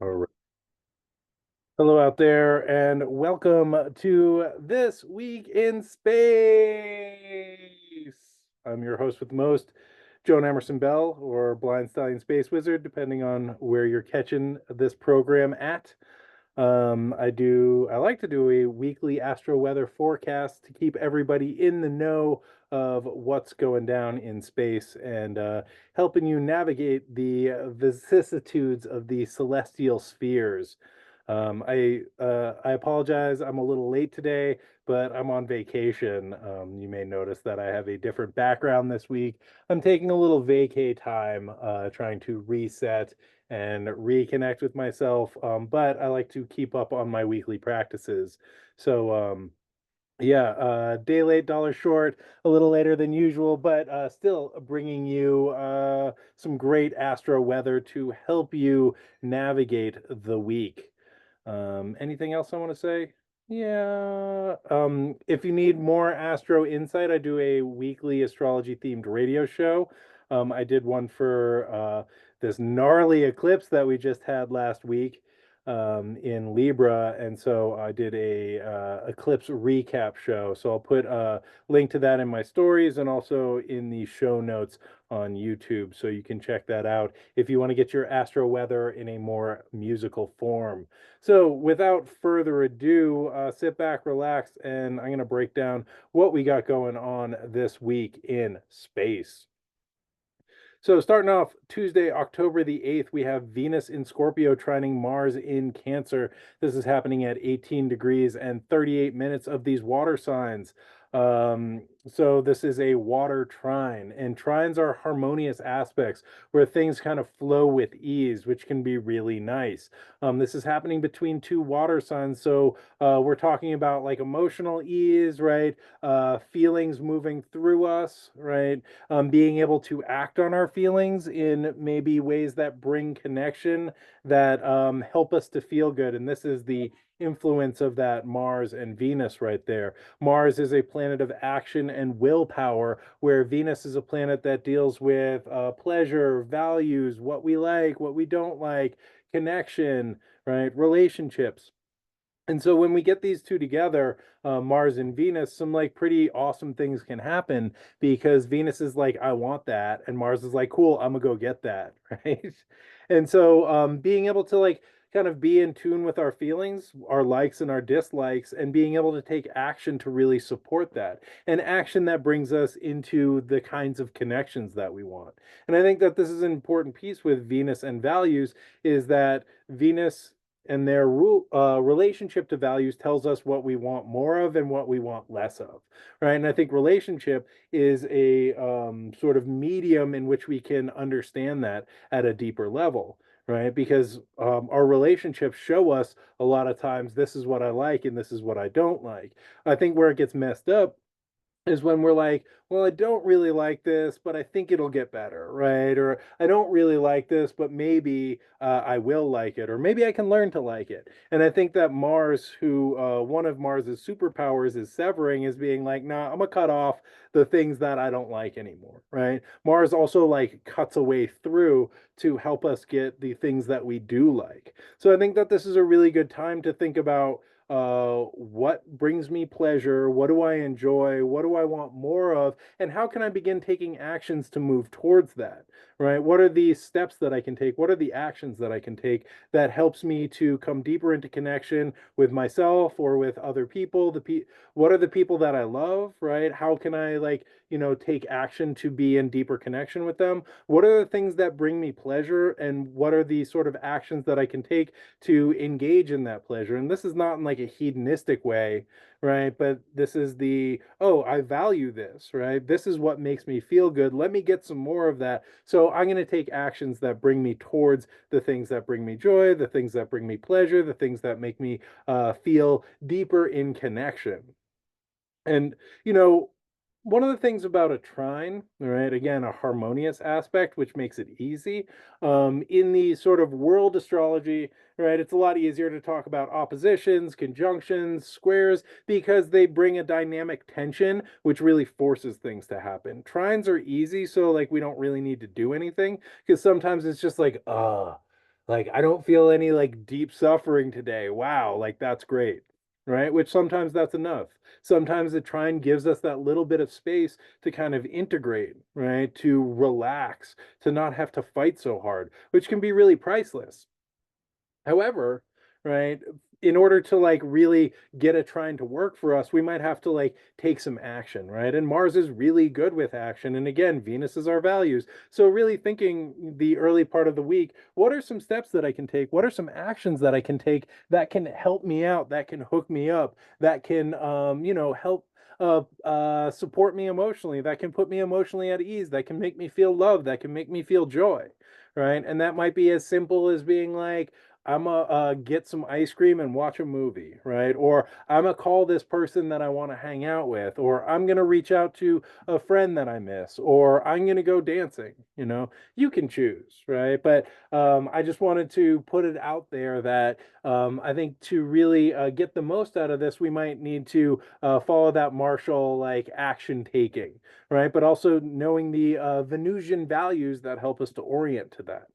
All right. Hello out there, and welcome to This Week in Space. I'm your host with the most, Joan Emerson Bell, or Blind Stallion Space Wizard, depending on where you're catching this program at. I like to do a weekly astro weather forecast to keep everybody in the know of what's going down in space and helping you navigate the vicissitudes of the celestial spheres. I apologize. I'm a little late today, but I'm on vacation. You may notice that I have a different background this week. I'm taking a little vacay time, trying to reset and reconnect with myself. But I like to keep up on my weekly practices. So, yeah, day late, dollar short, a little later than usual, but still bringing you some great astro weather to help you navigate the week. Anything else I want to say? Yeah. If you need more astro insight, I do a weekly astrology themed radio show. I did one for this gnarly eclipse that we just had last week in Libra, and so I did a eclipse recap show. So I'll put a link to that in my stories and also in the show notes on YouTube, so you can check that out if you want to get your astro weather in a more musical form. So, without further ado, sit back, relax, and I'm going to break down what we got going on this week in space. So, starting off Tuesday, October the 8th, we have Venus in Scorpio trining Mars in Cancer. This is happening at 18 degrees and 38 minutes of these water signs. So this is a water trine, and trines are harmonious aspects where things kind of flow with ease, which can be really nice. This is happening between two water signs, so we're talking about like emotional ease, right? Feelings moving through us, right? Being able to act on our feelings in maybe ways that bring connection, that help us to feel good. And this is the influence of that Mars and Venus right there. Mars is a planet of action and willpower, where Venus is a planet that deals with pleasure, values, what we like, what we don't like, connection, right? Relationships. And so when we get these two together, Mars and Venus, some like pretty awesome things can happen because Venus is like, I want that, and Mars is like, cool, I'm gonna go get that, right? And so being able to like kind of be in tune with our feelings, our likes and our dislikes, and being able to take action to really support that, and action that brings us into the kinds of connections that we want. And I think that this is an important piece with Venus and values, is that Venus and their relationship to values tells us what we want more of and what we want less of, right? And I think relationship is a sort of medium in which we can understand that at a deeper level, right? Because our relationships show us a lot of times, this is what I like and this is what I don't like. I think where it gets messed up is when we're like, well, I don't really like this, but I think it'll get better, right? Or I don't really like this, but maybe I will like it, or maybe I can learn to like it. And I think that Mars, who one of Mars's superpowers is severing, is being like, nah, I'm gonna cut off the things that I don't like anymore, right? Mars also like cuts a way through to help us get the things that we do like. So I think that this is a really good time to think about what brings me pleasure, what do I enjoy, what do I want more of, and how can I begin taking actions to move towards that, right? What are the steps that I can take? What are the actions that I can take that helps me to come deeper into connection with myself or with other people? What are the people that I love, right? How can I like, take action to be in deeper connection with them? What are the things that bring me pleasure, and what are the sort of actions that I can take to engage in that pleasure? And this is not in like a hedonistic way, right? But this is the, oh, I value this, right? This is what makes me feel good. Let me get some more of that. So I'm going to take actions that bring me towards the things that bring me joy, the things that bring me pleasure, the things that make me feel deeper in connection. And, you know, one of the things about a trine, right, again, a harmonious aspect, which makes it easy, in the sort of world astrology, right, it's a lot easier to talk about oppositions, conjunctions, squares, because they bring a dynamic tension, which really forces things to happen. Trines are easy, so like we don't really need to do anything, because sometimes it's just like, Like, I don't feel any like deep suffering today. Wow, like that's great. Right? Which sometimes that's enough. Sometimes the trine gives us that little bit of space to kind of integrate, right? To relax, to not have to fight so hard, which can be really priceless. However, right, in order to like really get a trine to work for us, we might have to like take some action, right? And Mars is really good with action. And again, Venus is our values. So really thinking the early part of the week, what are some steps that I can take? What are some actions that I can take that can help me out, that can hook me up, that can help support me emotionally, that can put me emotionally at ease, that can make me feel love, that can make me feel joy, right? And that might be as simple as being like, I'm a get some ice cream and watch a movie, right? Or I'm gonna call this person that I want to hang out with, or I'm gonna reach out to a friend that I miss, or I'm gonna go dancing. You can choose, right? But I just wanted to put it out there that I think to really get the most out of this, we might need to follow that martial like action taking, right? But also knowing the Venusian values that help us to orient to that.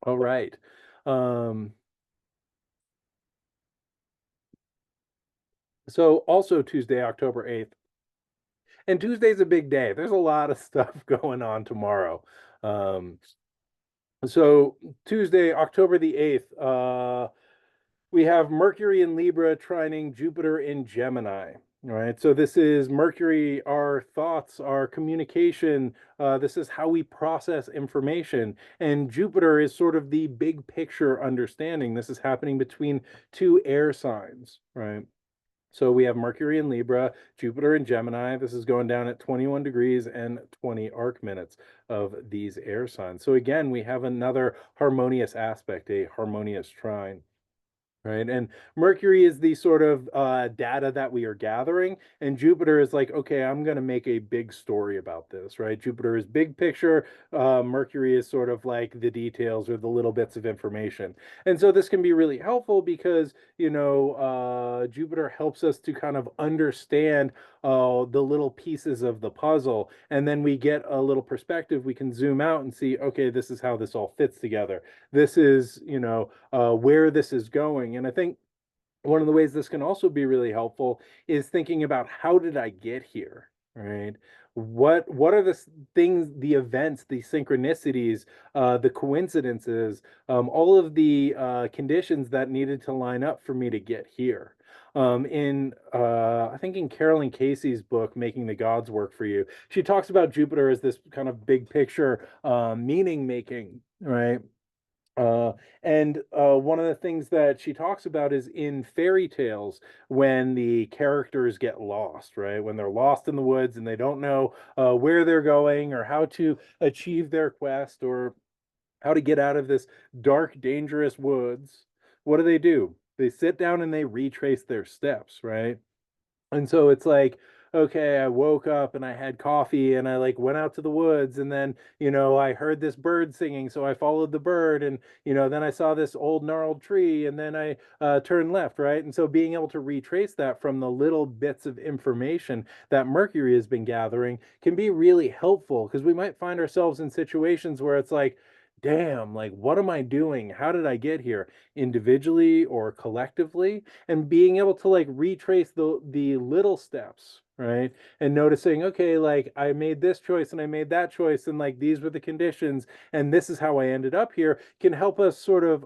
All right. Um, so also Tuesday, October 8th. And Tuesday's a big day. There's a lot of stuff going on tomorrow. Um, so Tuesday, October the 8th, we have Mercury in Libra trining Jupiter in Gemini. All right. So this is Mercury, our thoughts, our communication. This is how we process information. And Jupiter is sort of the big picture understanding. This is happening between two air signs, right? So we have Mercury in Libra, Jupiter in Gemini. This is going down at 21 degrees and 20 arc minutes of these air signs. So again, we have another harmonious aspect, a harmonious trine. Right. And Mercury is the sort of data that we are gathering. And Jupiter is like, okay, I'm going to make a big story about this, right? Jupiter is big picture. Mercury is sort of like the details or the little bits of information. And so this can be really helpful because, Jupiter helps us to kind of understand the little pieces of the puzzle. And then we get a little perspective. We can zoom out and see, okay, this is how this all fits together. This is, where this is going. And I think one of the ways this can also be really helpful is thinking about how did I get here, right? What are the things, the events, the synchronicities, the coincidences, all of the conditions that needed to line up for me to get here? In I think in Carolyn Casey's book, Making the Gods Work for You, she talks about Jupiter as this kind of big picture meaning making, right? Uh, and one of the things that she talks about is in fairy tales when the characters get lost, right? When they're lost in the woods and they don't know where they're going or how to achieve their quest or how to get out of this dark, dangerous woods. What do? They sit down and they retrace their steps, right? And so it's like, okay, I woke up and I had coffee and I like went out to the woods and then, I heard this bird singing, so I followed the bird and, then I saw this old gnarled tree and then I turned left, right? And so being able to retrace that from the little bits of information that Mercury has been gathering can be really helpful because we might find ourselves in situations where it's like, damn, like what am I doing? How did I get here? Individually or collectively? And being able to like retrace the little steps, right? And noticing, okay, like I made this choice and I made that choice and like these were the conditions and this is how I ended up here can help us sort of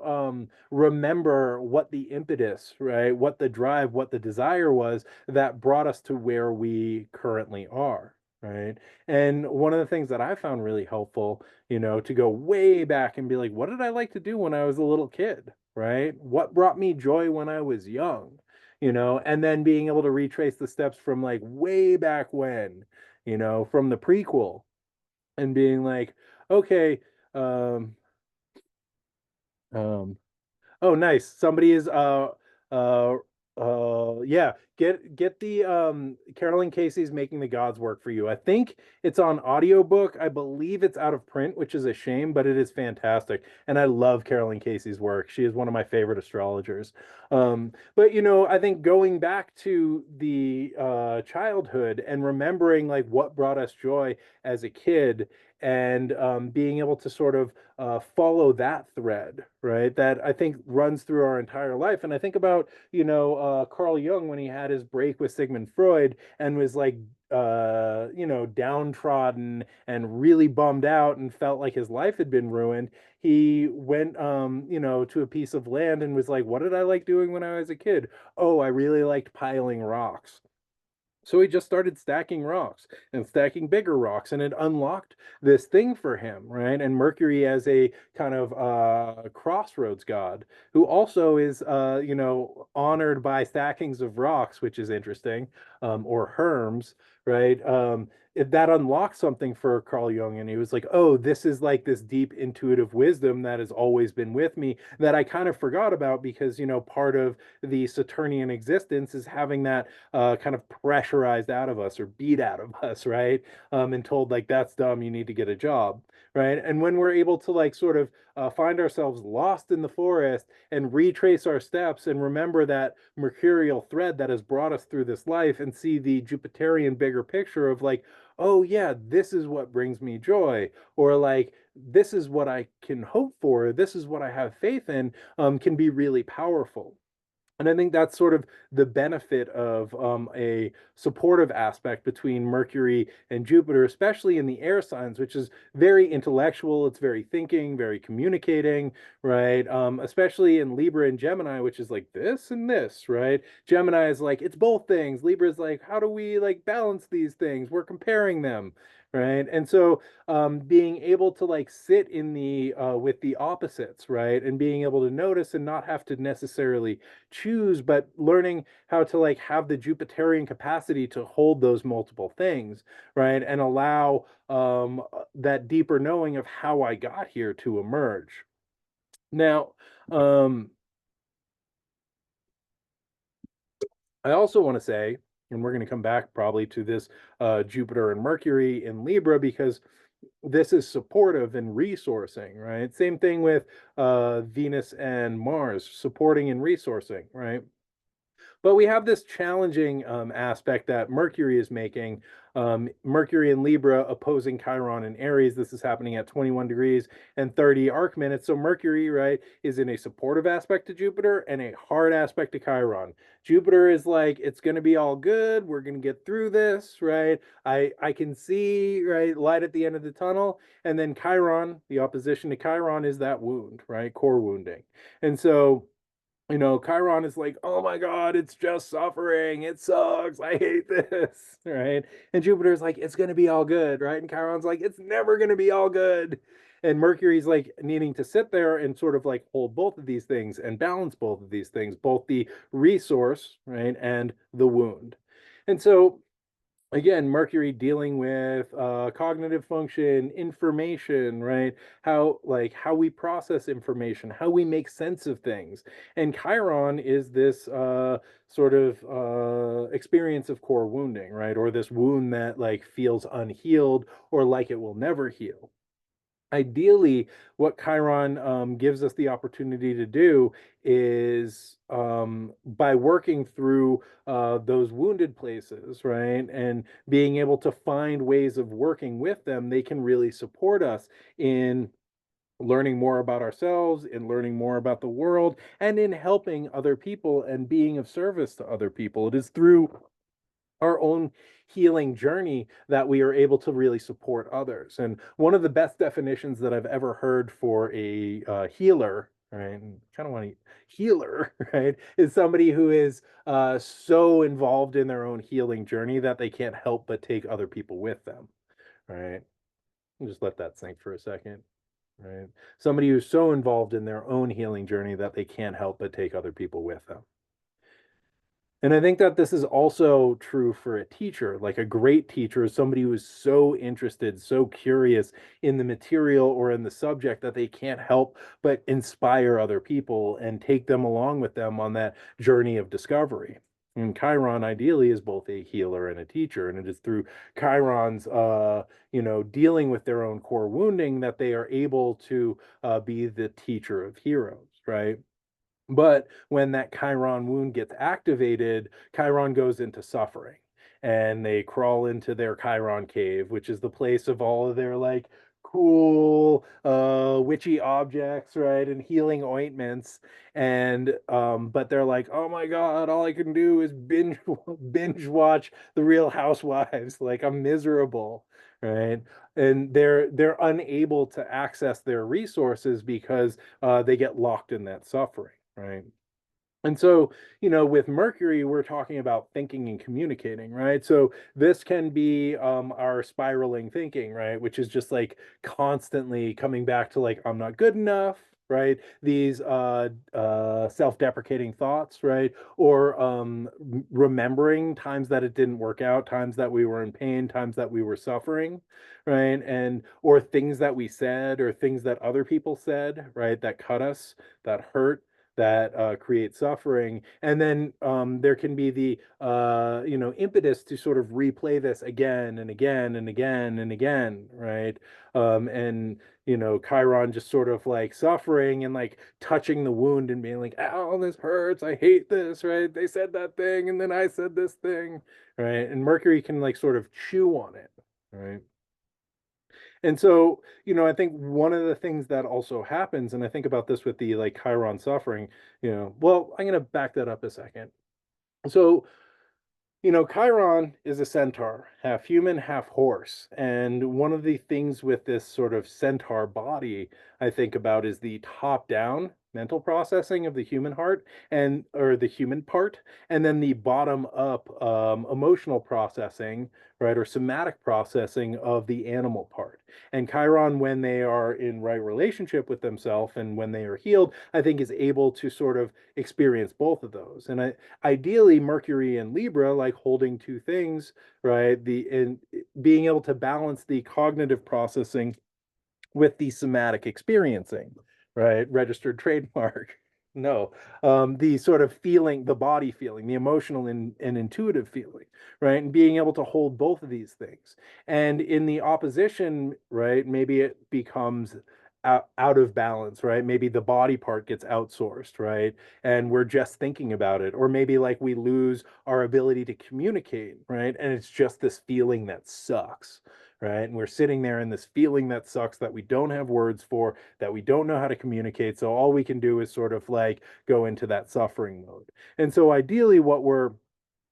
remember what the impetus, right? What the drive, what the desire was that brought us to where we currently are. Right. And one of the things that I found really helpful, to go way back and be like, what did I like to do when I was a little kid? Right? What brought me joy when I was young? And then being able to retrace the steps from like way back when, from the prequel and being like, okay, um, um, oh, nice. Somebody is uh yeah, get the Carolyn Casey's Making the Gods Work for You. I think it's on audiobook. I believe it's out of print, which is a shame, but it is fantastic. And I love Carolyn Casey's work. She is one of my favorite astrologers. But I think going back to the childhood and remembering like what brought us joy as a kid and being able to sort of follow that thread, right? That I think runs through our entire life. And I think about, Carl Jung when he had his break with Sigmund Freud and was like, downtrodden and really bummed out and felt like his life had been ruined. He went, to a piece of land and was like, what did I like doing when I was a kid? Oh, I really liked piling rocks. So he just started stacking rocks and stacking bigger rocks, and it unlocked this thing for him, right? And Mercury as a kind of crossroads god, who also is, honored by stackings of rocks, which is interesting, or herms, right? That unlocked something for Carl Jung, and he was like, "Oh, this is like this deep intuitive wisdom that has always been with me that I kind of forgot about because part of the Saturnian existence is having that kind of pressurized out of us or beat out of us, right? And told like that's dumb, you need to get a job, right? And when we're able to like sort of find ourselves lost in the forest and retrace our steps and remember that mercurial thread that has brought us through this life and see the Jupiterian bigger picture of like, oh yeah, this is what brings me joy, or like this is what I can hope for, this is what I have faith in, can be really powerful. And I think that's sort of the benefit of a supportive aspect between Mercury and Jupiter, especially in the air signs, which is very intellectual. It's very thinking, very communicating, right? Especially in Libra and Gemini, which is like this and this, right? Gemini is like, it's both things. Libra is like, how do we like balance these things? We're comparing them, right? And so being able to like sit in the with the opposites, right? And being able to notice and not have to necessarily choose, but learning how to like have the Jupiterian capacity to hold those multiple things, right? And allow that deeper knowing of how I got here to emerge. Now, um, I also want to say, and we're going to come back probably to this Jupiter and Mercury in Libra because this is supportive and resourcing, right? Same thing with Venus and Mars, supporting and resourcing, right? But we have this challenging aspect that Mercury is making. Mercury in Libra opposing Chiron in Aries. This is happening at 21 degrees and 30 arc minutes. So Mercury, right, is in a supportive aspect to Jupiter and a hard aspect to Chiron. Jupiter is like, it's going to be all good. We're going to get through this, right? I can see, right, light at the end of the tunnel. And then Chiron, the opposition to Chiron is that wound, right? Core wounding. And so Chiron is like, oh my God, it's just suffering. It sucks. I hate this. Right. And Jupiter's like, it's going to be all good. Right. And Chiron's like, it's never going to be all good. And Mercury's like needing to sit there and sort of like hold both of these things and balance both of these things, both the resource, right, and the wound. And so again, Mercury dealing with cognitive function, information, right? How we process information, how we make sense of things. And Chiron is this sort of experience of core wounding, right? Or this wound that like feels unhealed or like it will never heal. Ideally, what Chiron gives us the opportunity to do is by working through those wounded places, right, and being able to find ways of working with them, they can really support us in learning more about ourselves, in learning more about the world, and in helping other people and being of service to other people. It is through our own healing journey that we are able to really support others. And one of the best definitions that I've ever heard for a healer, right? Kind of want to healer, right? Is somebody who is so involved in their own healing journey that they can't help but take other people with them, right? Just let that sink for a second, right? Somebody who's so involved in their own healing journey that they can't help but take other people with them. And I think that this is also true for a teacher. Like a great teacher is somebody who is so interested, so curious in the material or in the subject that they can't help but inspire other people and take them along with them on that journey of discovery. And Chiron ideally is both a healer and a teacher. And it is through Chiron's, dealing with their own core wounding that they are able to be the teacher of heroes, right? But when that Chiron wound gets activated, Chiron goes into suffering and they crawl into their Chiron cave, which is the place of all of their like cool witchy objects, right, and healing ointments, and but they're like, oh my God, all I can do is binge watch The Real Housewives. Like, I'm miserable, right? And they're unable to access their resources because they get locked in that suffering, right? And so, with Mercury, we're talking about thinking and communicating, right? So this can be our spiraling thinking, right? Which is just like constantly coming back to like, I'm not good enough, right? These self-deprecating thoughts, right? Or remembering times that it didn't work out, times that we were in pain, times that we were suffering, right? And or things that we said or things that other people said, right? That cut us, that hurt, that create suffering. And then there can be the impetus to sort of replay this again and again and again and again, right? And Chiron just sort of like suffering and like touching the wound and being like, ow, this hurts, I hate this, right? They said that thing and then I said this thing, right? And Mercury can like sort of chew on it, right? And so, I think one of the things that also happens, and I think about this with the like Chiron suffering, well, I'm going to back that up a second. So, Chiron is a centaur, half human, half horse. And one of the things with this sort of centaur body I think about is the top down mental processing of the human heart and or the human part, and then the bottom up emotional processing, right, or somatic processing of the animal part. And Chiron, when they are in right relationship with themselves and when they are healed, I think is able to sort of experience both of those. And ideally Mercury and Libra, like holding two things, right? The in being able to balance the cognitive processing with the somatic experiencing, right? Registered trademark. No, the sort of feeling, the body feeling, the emotional and intuitive feeling, right? And being able to hold both of these things. And in the opposition, right, maybe it becomes out of balance, right? Maybe the body part gets outsourced, right? And we're just thinking about it. Or maybe like we lose our ability to communicate, right? And it's just this feeling that sucks, right? And we're sitting there in this feeling that sucks that we don't have words for, that we don't know how to communicate. So all we can do is sort of like go into that suffering mode. And so ideally, what we're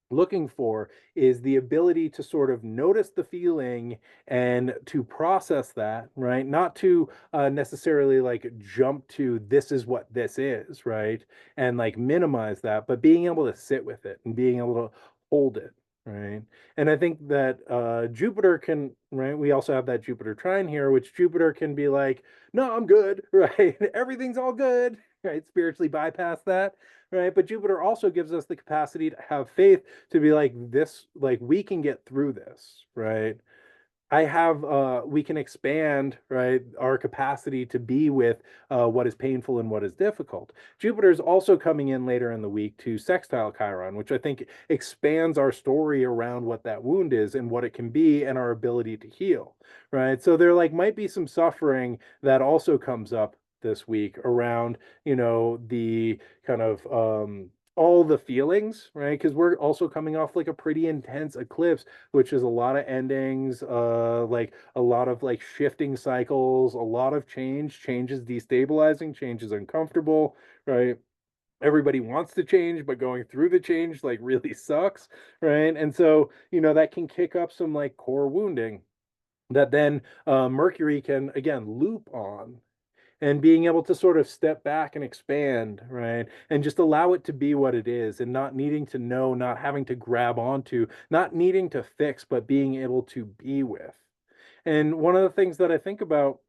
looking for is the ability to sort of notice the feeling and to process that, right? Not to necessarily like jump to this is what this is, right? And like minimize that, but being able to sit with it and being able to hold it, right? And I think that Jupiter can, right? We also have that Jupiter trine here, which Jupiter can be like, no, I'm good, right? Everything's all good, right? Spiritually bypass that, right? But Jupiter also gives us the capacity to have faith to be like this, like we can get through this, right? We can expand, right, our capacity to be with what is painful and what is difficult. Jupiter is also coming in later in the week to sextile Chiron, which I think expands our story around what that wound is and what it can be and our ability to heal, right? So there like might be some suffering that also comes up this week around, the kind of all the feelings, right? Because we're also coming off like a pretty intense eclipse, which is a lot of endings, like a lot of like shifting cycles, a lot of change. Change is destabilizing, change is uncomfortable, right? Everybody wants to change, but going through the change like really sucks, right? And so, that can kick up some like core wounding that then Mercury can again loop on, and being able to sort of step back and expand, right? And just allow it to be what it is and not needing to know, not having to grab onto, not needing to fix, but being able to be with. And one of the things that I think about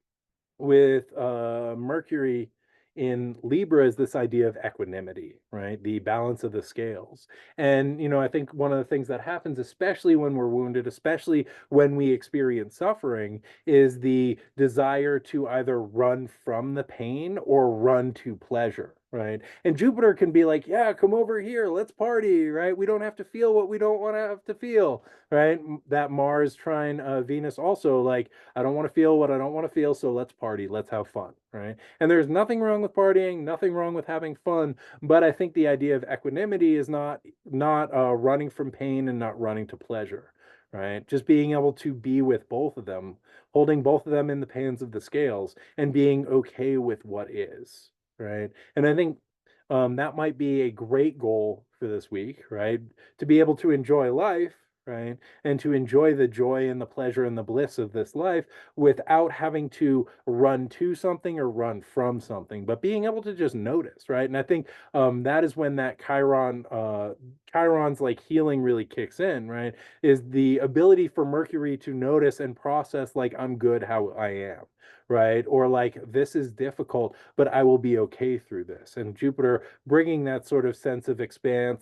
with Mercury in Libra is this idea of equanimity, right? The balance of the scales. And, I think one of the things that happens, especially when we're wounded, especially when we experience suffering, is the desire to either run from the pain or run to pleasure. Right. And Jupiter can be like, yeah, come over here. Let's party. Right. We don't have to feel what we don't want to have to feel. Right. That Mars trine Venus also like, I don't want to feel what I don't want to feel, so let's party, let's have fun, right? And there's nothing wrong with partying, nothing wrong with having fun, but I think the idea of equanimity is not running from pain and not running to pleasure, right? Just being able to be with both of them, holding both of them in the pans of the scales and being okay with what is, right? And I think that might be a great goal for this week, right? To be able to enjoy life, right? And to enjoy the joy and the pleasure and the bliss of this life without having to run to something or run from something, but being able to just notice, right? And I think that is when that Chiron's like healing really kicks in, right? Is the ability for Mercury to notice and process like I'm good how I am, right? Or like this is difficult, but I will be okay through this. And Jupiter bringing that sort of sense of expansion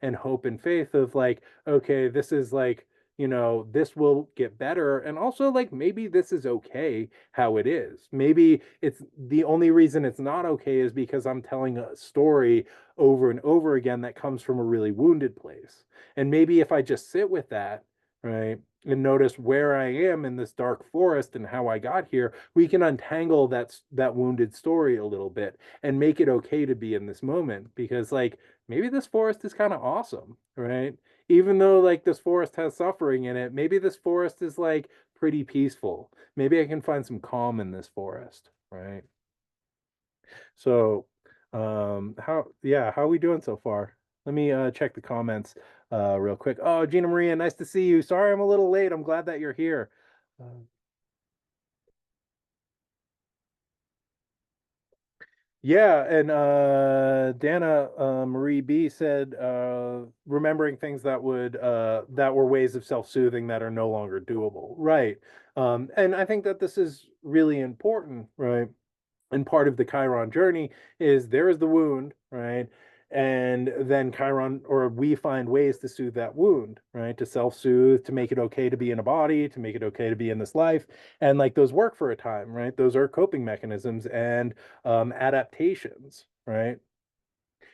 and hope and faith of like, okay, this is like, this will get better. And also, like, maybe this is okay how it is. Maybe it's the only reason it's not okay is because I'm telling a story over and over again that comes from a really wounded place. And maybe if I just sit with that, right, and notice where I am in this dark forest and how I got here, we can untangle that wounded story a little bit and make it okay to be in this moment because like maybe this forest is kind of awesome, right? Even though like this forest has suffering in it, maybe this forest is like pretty peaceful. Maybe I can find some calm in this forest, right? So, how are we doing so far? Let me check the comments real quick. Oh, Gina Maria, nice to see you. Sorry I'm a little late. I'm glad that you're here. Uh, Yeah, and Dana Marie B said remembering things that were ways of self-soothing that are no longer doable. Right. And I think that this is really important, right? And part of the Chiron journey is there is the wound, right? And then Chiron, or we find ways to soothe that wound, right? To self soothe, to make it okay to be in a body, to make it okay to be in this life. And like those work for a time, right? Those are coping mechanisms and adaptations, right?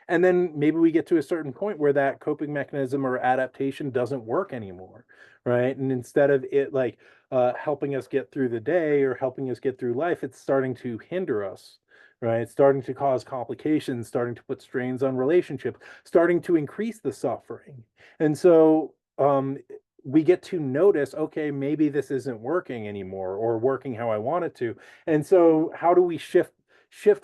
And then maybe we get to a certain point where that coping mechanism or adaptation doesn't work anymore, right? And instead of it like helping us get through the day or helping us get through life, it's starting to hinder us, right? It's starting to cause complications, starting to put strains on relationships, starting to increase the suffering. And so we get to notice, okay, maybe this isn't working anymore or working how I want it to. And so how do we shift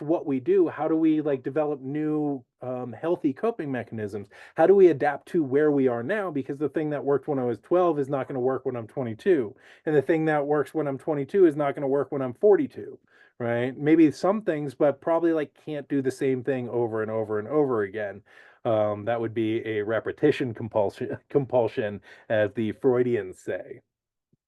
what we do? How do we like develop new healthy coping mechanisms? How do we adapt to where we are now? Because the thing that worked when I was 12 is not going to work when I'm 22, and the thing that works when I'm 22 is not going to work when I'm 42, right? Maybe some things, but probably like can't do the same thing over and over and over again. That would be a repetition compulsion, as the Freudians say.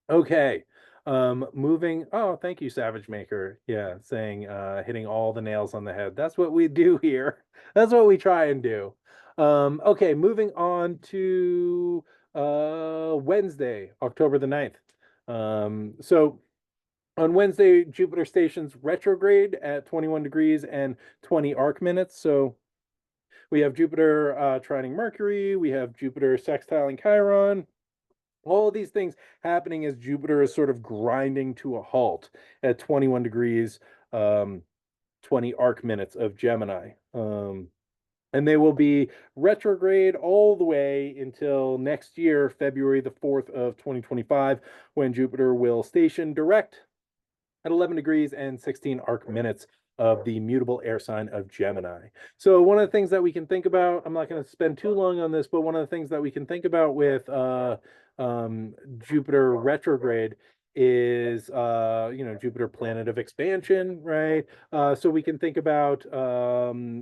Okay. Moving. Oh, thank you, Savage Maker. Yeah, saying hitting all the nails on the head. That's what we do here. That's what we try and do. Okay, moving on to Wednesday, October the 9th. So on Wednesday, Jupiter stations retrograde at 21 degrees and 20 arc minutes. So we have Jupiter trining Mercury, we have Jupiter sextiling Chiron, all of these things happening as Jupiter is sort of grinding to a halt at 21 degrees, 20 arc minutes of Gemini. And they will be retrograde all the way until next year, February the 4th of 2025, when Jupiter will station direct at 11 degrees and 16 arc minutes of the mutable air sign of Gemini. So one of the things that we can think about, I'm not going to spend too long on this, but one of the things that we can think about with Jupiter retrograde is Jupiter planet of expansion, right? So we can think about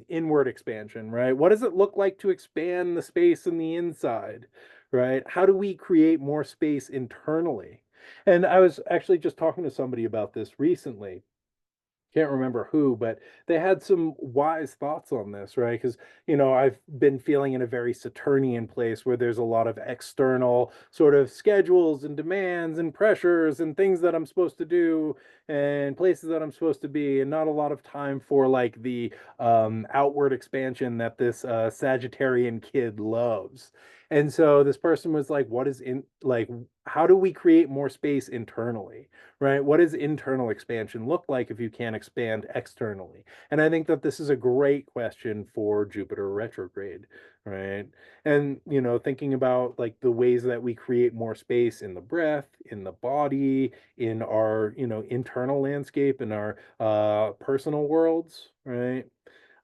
inward expansion, right? What does it look like to expand the space in the inside, right? How do we create more space internally? And I was actually just talking to somebody about this recently. Can't remember who, but they had some wise thoughts on this, right? Because, I've been feeling in a very Saturnian place where there's a lot of external sort of schedules and demands and pressures and things that I'm supposed to do and places that I'm supposed to be, and not a lot of time for like the outward expansion that this Sagittarian kid loves. And so this person was like, what is in like how do we create more space internally, right? What does internal expansion look like if you can't expand externally? And I think that this is a great question for Jupiter retrograde, right? And thinking about like the ways that we create more space in the breath, in the body, in our internal landscape, in our personal worlds, right?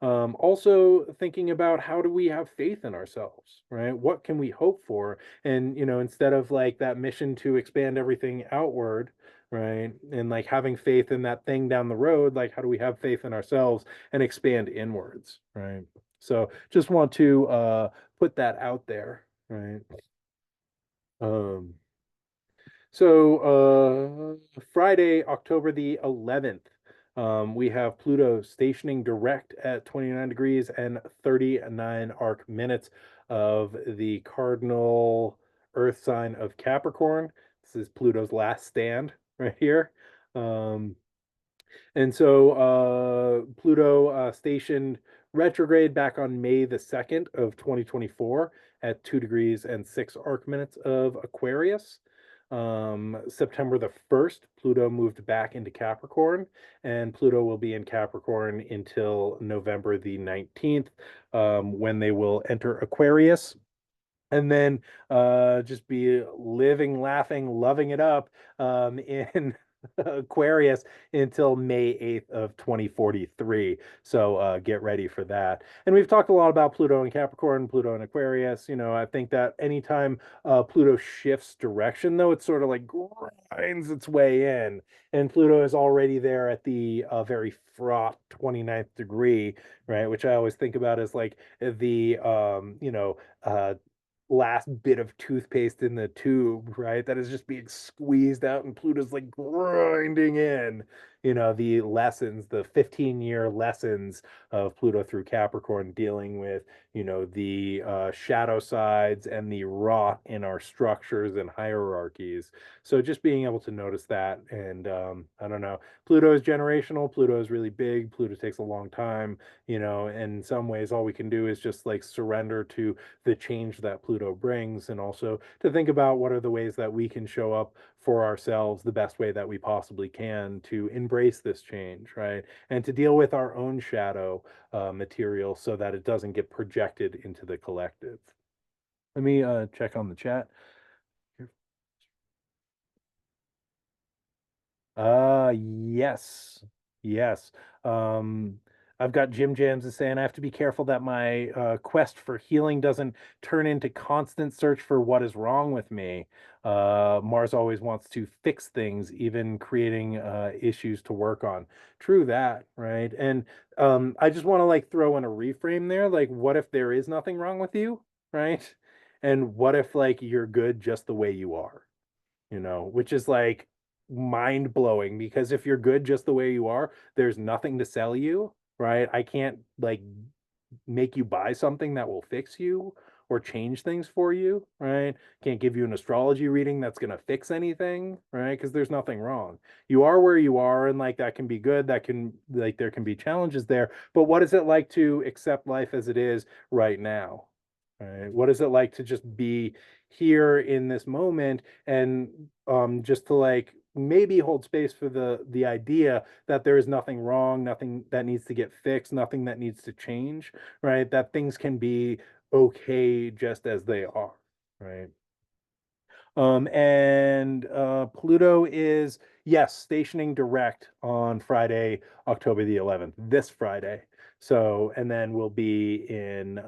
Also thinking about how do we have faith in ourselves, right? What can we hope for? And, instead of like that mission to expand everything outward, right? And like having faith in that thing down the road, like how do we have faith in ourselves and expand inwards, right? So just want to put that out there, right? Um, Friday, October the 11th, we have Pluto stationing direct at 29 degrees and 39 arc minutes of the cardinal Earth sign of Capricorn. This is Pluto's last stand right here. Um, and so Pluto stationed retrograde back on May the 2nd of 2024 at 2 degrees and 6 arc minutes of Aquarius. September the 1st, Pluto moved back into Capricorn, and Pluto will be in Capricorn until November the 19th, when they will enter Aquarius. And then just be living, laughing, loving it up in Aquarius until May 8th of 2043. So get ready for that. And we've talked a lot about Pluto and Capricorn, Pluto and Aquarius. I think that anytime Pluto shifts direction, though, it sort of like grinds its way in. And Pluto is already there at the very fraught 29th degree, right? Which I always think about as like the, last bit of toothpaste in the tube, right? That is just being squeezed out, and Pluto's like grinding in, the lessons, the 15-year lessons of Pluto through Capricorn, dealing with, the shadow sides and the rot in our structures and hierarchies. So just being able to notice that. And I don't know, Pluto is generational. Pluto is really big. Pluto takes a long time, in some ways, all we can do is just like surrender to the change that Pluto brings, and also to think about what are the ways that we can show up for ourselves the best way that we possibly can to embrace this change, right? And to deal with our own shadow material so that it doesn't get projected into the collective. Let me check on the chat. Yes. Yes. Um, I've got Jim Jams is saying I have to be careful that my quest for healing doesn't turn into constant search for what is wrong with me. Mars always wants to fix things, even creating issues to work on. True that, right? And I just want to like throw in a reframe there. Like, what if there is nothing wrong with you, right? And what if like you're good just the way you are? Which is like mind blowing, because if you're good just the way you are, there's nothing to sell you, right? I can't like make you buy something that will fix you or change things for you, right? Can't give you an astrology reading that's going to fix anything, right? Because there's nothing wrong. You are where you are, and like that can be good. That can like there can be challenges there. But what is it like to accept life as it is right now? Right? What is it like to just be here in this moment, and just to like maybe hold space for the idea that there is nothing wrong, nothing that needs to get fixed, nothing that needs to change, right? That things can be okay just as they are, right? And Pluto is, yes, stationing direct on Friday, October the 11th, this Friday. So, and then we'll be in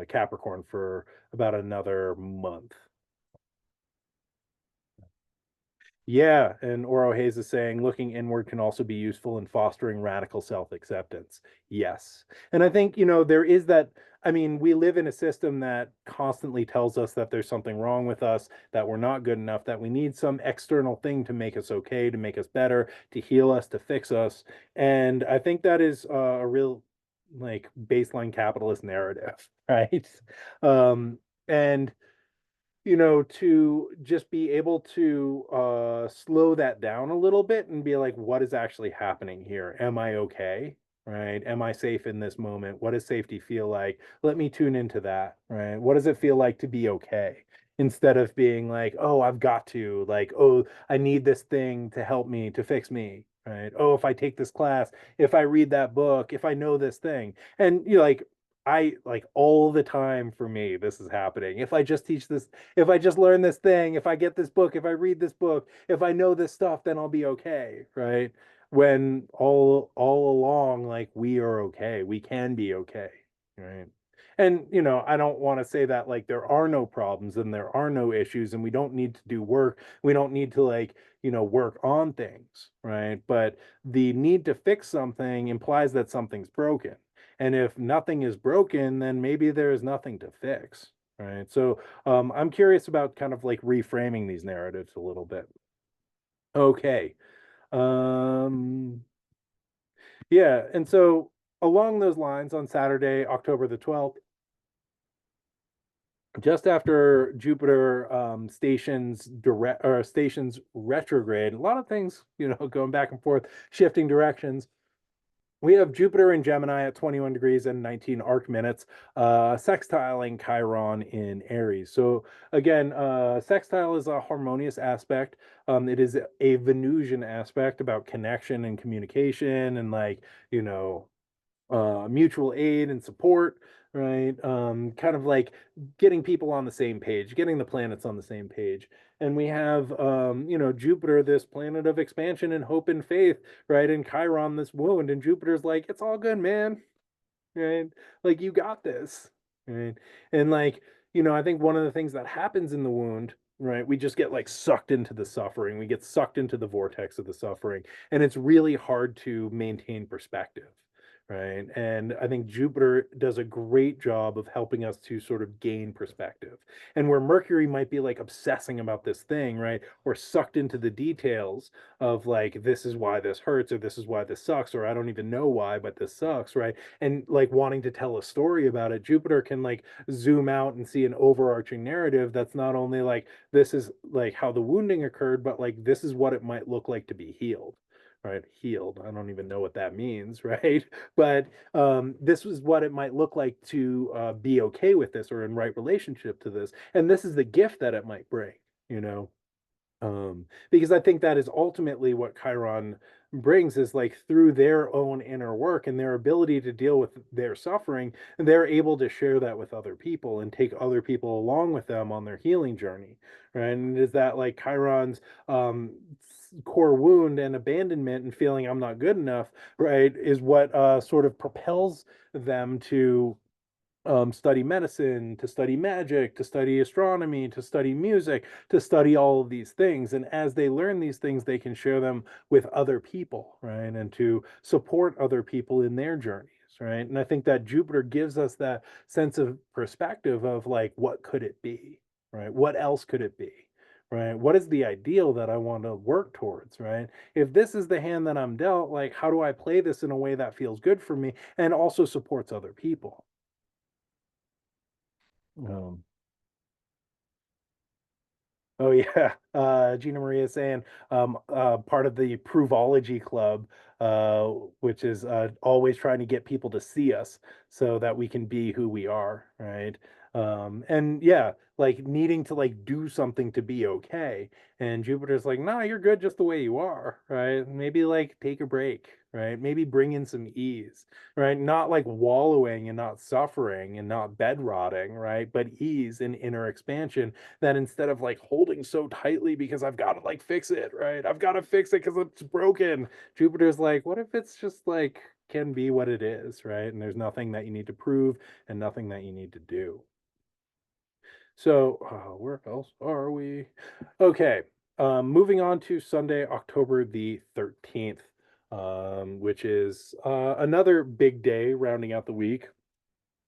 Capricorn for about another month. Yeah, and Oro Hayes is saying looking inward can also be useful in fostering radical self-acceptance. Yes. And I think, there is that. I mean, we live in a system that constantly tells us that there's something wrong with us, that we're not good enough, that we need some external thing to make us okay, to make us better, to heal us, to fix us. And I think that is a real like baseline capitalist narrative, right? And to just be able to slow that down a little bit and be like, what is actually happening here? Am I okay? right? Am I safe in this moment? What does safety feel like? Let me tune into that, right? What does it feel like to be okay? Instead of being like, oh, I've got to, like, oh, I need this thing to help me, to fix me, right? Oh, if I take this class, if I read that book, if I know this thing. And you know, like, I like all the time for me, this is happening. If I just teach this, if I just learn this thing, if I get this book, if I read this book, if I know this stuff, then I'll be okay, right? When all along, like, we are okay, we can be okay, right? And you know, I don't want to say that like there are no problems and there are no issues and we don't need to do work, we don't need to, like, you know, work on things, right? But the need to fix something implies that something's broken, and if nothing is broken, then maybe there is nothing to fix, right? So I'm curious about kind of like reframing these narratives a little bit. Okay. um yeah, and so along those lines, on Saturday, October the 12th, just after Jupiter stations retrograde, a lot of things, you know, going back and forth, shifting directions. We have Jupiter in Gemini at 21 degrees and 19 arc minutes, sextiling Chiron in Aries. So again, sextile is a harmonious aspect. It is a Venusian aspect about connection and communication and, like, you know, mutual aid and support, right? Kind of like getting people on the same page, getting the planets on the same page. And we have, you know, Jupiter, this planet of expansion and hope and faith, right? And Chiron, this wound. And Jupiter's like, it's all good, man, right? Like, you got this, right? And like, you know, I think one of the things that happens in the wound, right, we just get like sucked into the suffering, we get sucked into the vortex of the suffering, and it's really hard to maintain perspective, right? And I think Jupiter does a great job of helping us to sort of gain perspective. And where Mercury might be like obsessing about this thing, right, or sucked into the details of like, this is why this hurts, or this is why this sucks, or I don't even know why, but this sucks, right? And like wanting to tell a story about it, Jupiter can like zoom out and see an overarching narrative that's not only like, this is like how the wounding occurred, but like, this is what it might look like to be healed, right? Healed, I don't even know what that means, right? But this is what it might look like to be okay with this or in right relationship to this, and this is the gift that it might bring, you know. Because I think that is ultimately what Chiron brings, is like through their own inner work and their ability to deal with their suffering, they're able to share that with other people and take other people along with them on their healing journey, right? And is that like Chiron's core wound and abandonment and feeling I'm not good enough, right, is what sort of propels them to study medicine, to study magic, to study astronomy, to study music, to study all of these things. And as they learn these things, they can share them with other people, right? And to support other people in their journeys, right? And I think that Jupiter gives us that sense of perspective of like, what could it be, right? What else could it be? Right? What is the ideal that I want to work towards, right? If this is the hand that I'm dealt, like, how do I play this in a way that feels good for me and also supports other people? Um, Oh yeah, Gina Maria is saying part of the Provology Club, uh, which is always trying to get people to see us so that we can be who we are, right? And yeah, like needing to like do something to be okay. And Jupiter's like, nah, you're good just the way you are, right? Maybe like take a break, right? Maybe bring in some ease, right? Not like wallowing and not suffering and not bed rotting, right? But ease and inner expansion, that instead of like holding so tightly because I've got to like fix it, right? I've got to fix it because it's broken. Jupiter's like, what if it's just like can be what it is, right? And there's nothing that you need to prove and nothing that you need to do. So, where else are we? Okay, moving on to Sunday, October the 13th, which is another big day rounding out the week.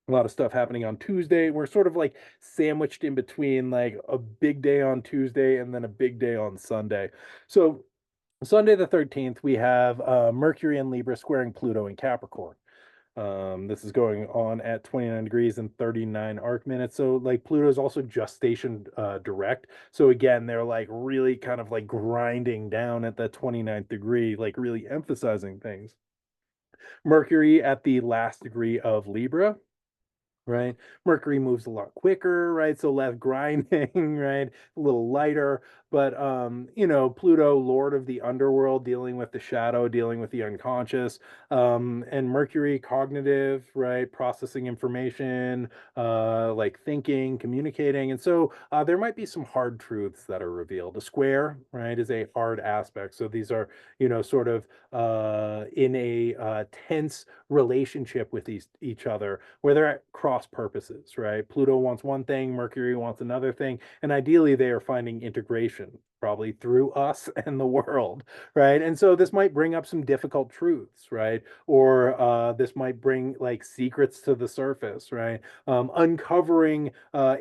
A lot of stuff happening on Tuesday. We're sort of like sandwiched in between like a big day on Tuesday and then a big day on Sunday. So Sunday the 13th, we have Mercury in Libra squaring Pluto in Capricorn. This is going on at 29 degrees and 39 arc minutes. So like Pluto is also just stationed direct. So again, they're like really kind of like grinding down at that 29th degree, like really emphasizing things. Mercury at the last degree of Libra, right? Mercury moves a lot quicker, right? So less grinding, right? A little lighter. But Pluto, Lord of the underworld, dealing with the shadow, dealing with the unconscious, and Mercury, cognitive, right? Processing information, like thinking, communicating. And so there might be some hard truths that are revealed. A square, right, is a hard aspect. So these are, sort of in a tense relationship with each other where they're at cross purposes, right? Pluto wants one thing, Mercury wants another thing, and ideally they are finding integration, probably through us and the world, right? And so this might bring up some difficult truths, right? Or this might bring like secrets to the surface, right? Uncovering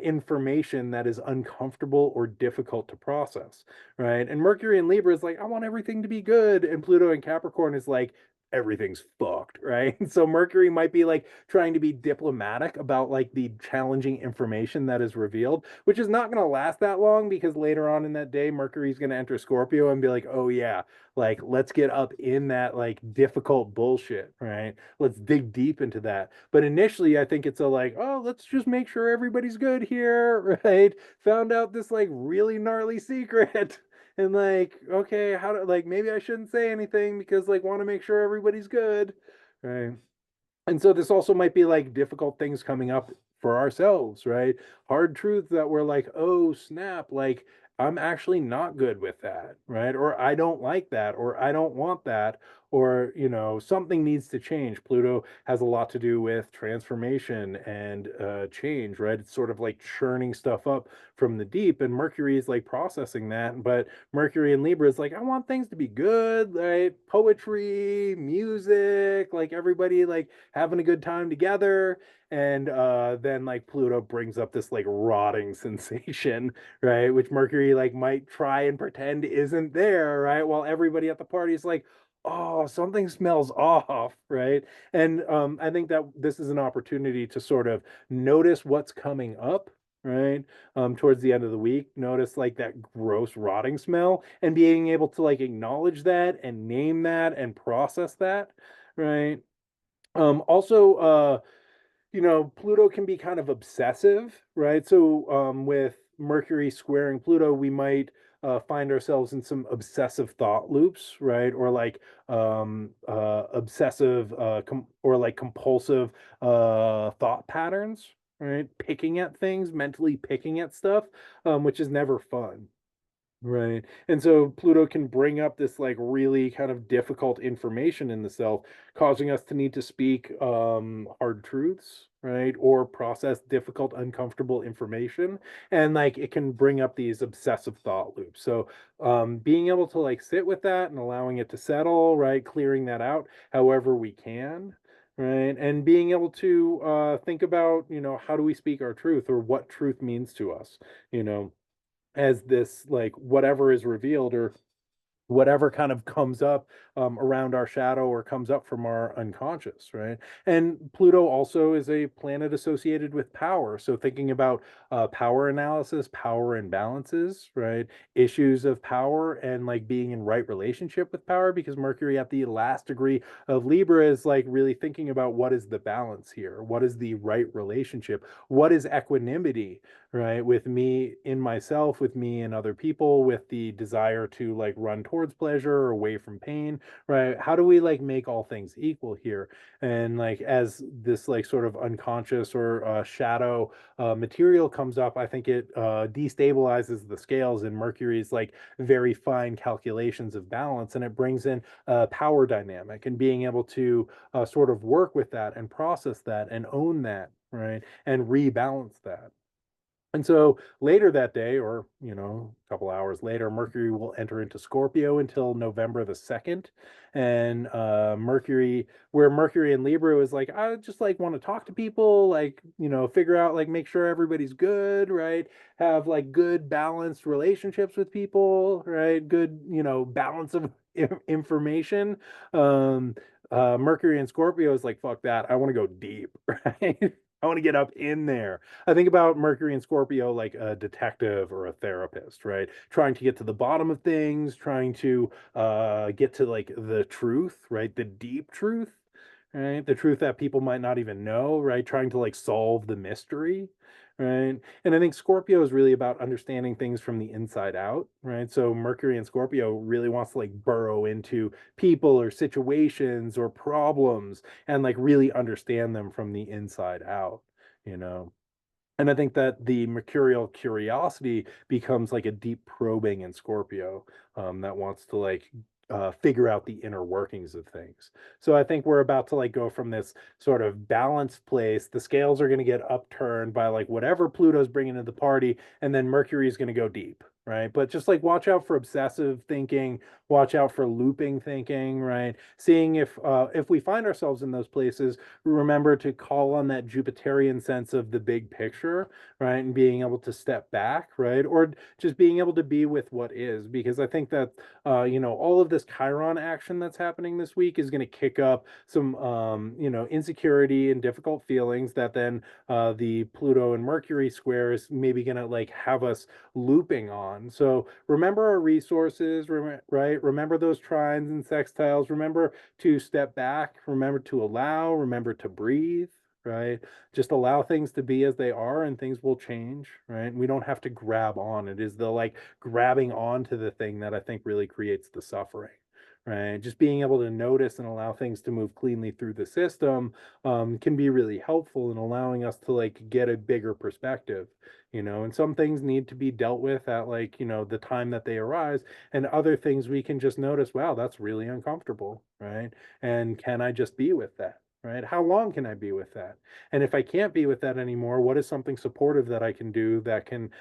information that is uncomfortable or difficult to process, right? And Mercury in Libra is like, I want everything to be good, and Pluto in Capricorn is like, everything's fucked, right? So Mercury might be like trying to be diplomatic about like the challenging information that is revealed, which is not going to last that long because later on in that day, Mercury's going to enter Scorpio and be like, oh yeah, like let's get up in that like difficult bullshit, right? Let's dig deep into that. But initially, I think it's a like, oh, let's just make sure everybody's good here, right? Found out this like really gnarly secret. And like, okay, how do like maybe I shouldn't say anything because like want to make sure everybody's good, right? And so this also might be like difficult things coming up for ourselves, right? Hard truths that we're like, oh snap, like I'm actually not good with that, right? Or I don't like that, or I don't want that, or something needs to change. Pluto has a lot to do with transformation and change, right? It's sort of like churning stuff up from the deep, and Mercury is like processing that. But Mercury in Libra is like, I want things to be good, right? Poetry, music, like everybody like having a good time together. And then like Pluto brings up this like rotting sensation, right? Which Mercury like might try and pretend isn't there, right? While everybody at the party is like, oh, something smells off, right? And I think that this is an opportunity to sort of notice what's coming up, right? Towards the end of the week, notice like that gross rotting smell and being able to like acknowledge that and name that and process that, right? Also, Pluto can be kind of obsessive, right? So, with Mercury squaring Pluto, we might find ourselves in some obsessive thought loops, right? Or like obsessive or like compulsive thought patterns, right? Picking at things, mentally picking at stuff, which is never fun. Right. And so Pluto can bring up this like really kind of difficult information in the self, causing us to need to speak hard truths, right? Or process difficult, uncomfortable information. And like it can bring up these obsessive thought loops. So being able to like sit with that and allowing it to settle, right? Clearing that out however we can. Right. And being able to think about, how do we speak our truth or what truth means to us, you know as this like whatever is revealed or whatever kind of comes up around our shadow or comes up from our unconscious, right? And Pluto also is a planet associated with power. So thinking about power analysis, power imbalances, right? Issues of power and like being in right relationship with power, because Mercury at the last degree of Libra is like really thinking about what is the balance here? What is the right relationship? What is equanimity, right? With me in myself, with me and other people, with the desire to like run towards pleasure or away from pain, right? How do we like make all things equal here? And like as this like sort of unconscious or shadow material comes up, I think it destabilizes the scales in Mercury's like very fine calculations of balance, and it brings in power dynamic and being able to sort of work with that and process that and own that, right? And rebalance that. And so later that day, or a couple hours later, Mercury will enter into Scorpio until November the 2nd. And where Mercury in Libra is like, I just like want to talk to people, like, figure out, like, make sure everybody's good, right? Have like good balanced relationships with people, right? Good, balance of information. Um, Mercury in Scorpio is like, fuck that. I want to go deep, right? I want to get up in there. I think about Mercury and Scorpio like a detective or a therapist, right? Trying to get to the bottom of things, trying to get to like the truth, right? The deep truth, right? The truth that people might not even know, right? Trying to like solve the mystery, right? And I think Scorpio is really about understanding things from the inside out, right? So Mercury in Scorpio really wants to like burrow into people or situations or problems and like really understand them from the inside out, you know? And I think that the mercurial curiosity becomes like a deep probing in Scorpio, that wants to like figure out the inner workings of things. So I think we're about to like go from this sort of balanced place. The scales are going to get upturned by like whatever Pluto's bringing to the party, and then Mercury is going to go deep. Right. But just like watch out for obsessive thinking, watch out for looping thinking, right? Seeing if we find ourselves in those places, remember to call on that Jupiterian sense of the big picture, right? And being able to step back, right? Or just being able to be with what is, because I think that, all of this Chiron action that's happening this week is going to kick up some, insecurity and difficult feelings that then the Pluto and Mercury square is maybe going to like have us looping on. So remember our resources, right? Remember those trines and sextiles. Remember to step back, remember to allow, remember to breathe, right? Just allow things to be as they are and things will change, right? We don't have to grab on. It is the like grabbing on to the thing that I think really creates the suffering. Right, just being able to notice and allow things to move cleanly through the system can be really helpful in allowing us to like get a bigger perspective, and some things need to be dealt with at like the time that they arise, and other things we can just notice, wow, that's really uncomfortable, right? And can I just be with that? Right? How long can I be with that? And if I can't be with that anymore, what is something supportive that I can do that can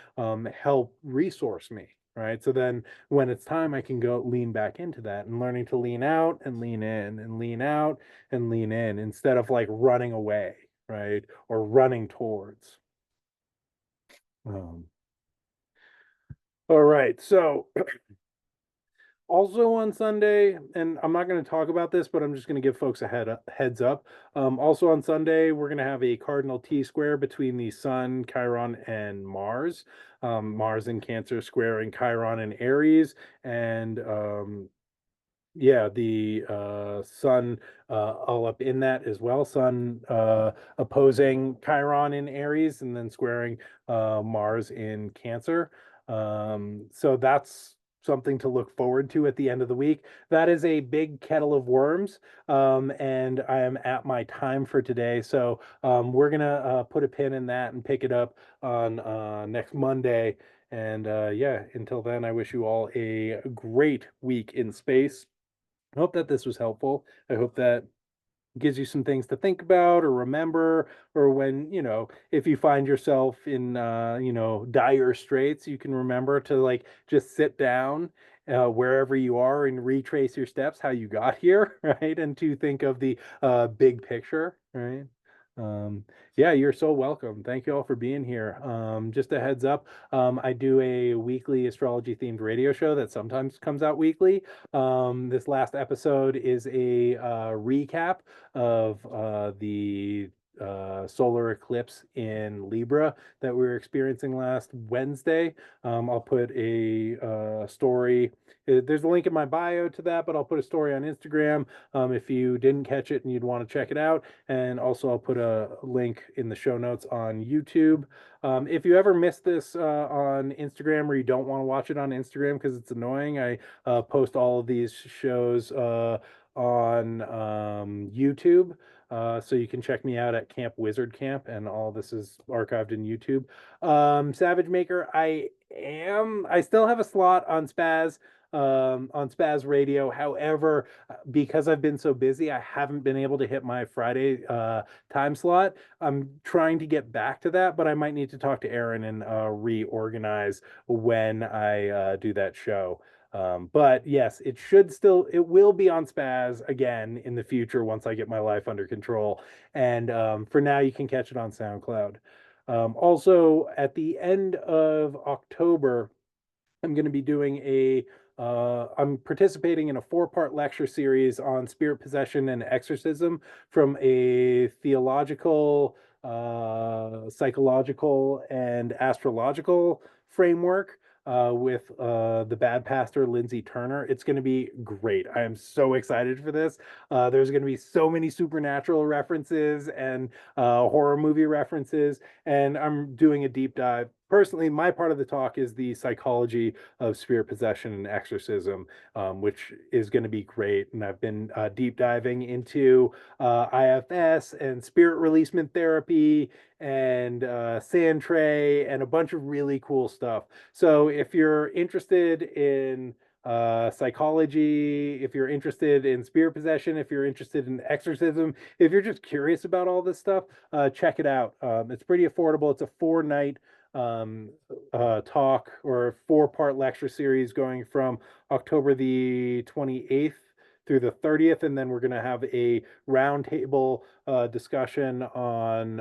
help resource me? Right. So then when it's time, I can go lean back into that and learning to lean out and lean in and lean out and lean in instead of like running away, right? Or running towards. Um, all right. So also on Sunday, and I'm not going to talk about this, but I'm just going to give folks a heads up. Also on Sunday, we're going to have a cardinal T square between the Sun, Chiron, and Mars. Mars in Cancer squaring Chiron in Aries, and yeah, the Sun all up in that as well. Sun opposing Chiron in Aries and then squaring Mars in Cancer. So that's something to look forward to at the end of the week. That is a big kettle of worms, and I am at my time for today. So we're gonna put a pin in that and pick it up on next Monday. And yeah, until then, I wish you all a great week in space. I hope that this was helpful. I hope that gives you some things to think about or remember, or when, if you find yourself in, dire straits, you can remember to like just sit down wherever you are and retrace your steps, how you got here, right? And to think of the big picture, right? Um, yeah, you're so welcome. Thank you all for being here. Just a heads up, I do a weekly astrology themed radio show that sometimes comes out weekly. This last episode is a recap of the solar eclipse in Libra that we were experiencing last Wednesday. I'll put a story. There's a link in my bio to that, but I'll put a story on Instagram if you didn't catch it and you'd want to check it out. And also, I'll put a link in the show notes on YouTube. If you ever miss this on Instagram or you don't want to watch it on Instagram because it's annoying, I post all of these shows on YouTube. So you can check me out at Camp Wizard Camp, and all this is archived in YouTube. Savage Maker, I still have a slot on Spaz Radio. However, because I've been so busy, I haven't been able to hit my Friday time slot. I'm trying to get back to that, but I might need to talk to Aaron and reorganize when I do that show. But yes, it will be on Spaz again in the future once I get my life under control. And for now, you can catch it on SoundCloud. Also, at the end of October, I'm going to be doing I'm participating in a 4-part lecture series on spirit possession and exorcism from a theological, psychological, and astrological framework. with the bad pastor Lindsay Turner. It's going to be great. I am so excited for this. There's going to be so many supernatural references and horror movie references, and I'm doing a deep dive. Personally, my part of the talk is the psychology of spirit possession and exorcism, which is going to be great. And I've been deep diving into IFS and spirit releasement therapy and sand tray and a bunch of really cool stuff. So if you're interested in psychology, if you're interested in spirit possession, if you're interested in exorcism, if you're just curious about all this stuff, check it out. It's pretty affordable. It's a 4-night talk or 4-part lecture series going from October the 28th through the 30th, and then we're going to have a roundtable discussion on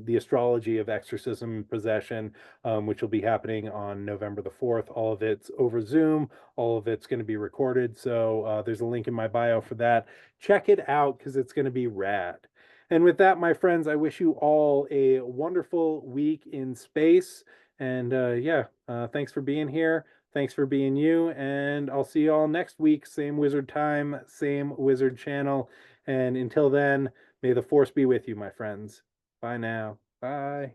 the astrology of exorcism and possession, which will be happening on November the 4th. All of it's over Zoom. All of it's going to be recorded. So there's a link in my bio for that. Check it out because it's going to be rad. And with that, my friends, I wish you all a wonderful week in space. And thanks for being here. Thanks for being you. And I'll see you all next week. Same wizard time, same wizard channel. And until then, may the force be with you, my friends. Bye now. Bye.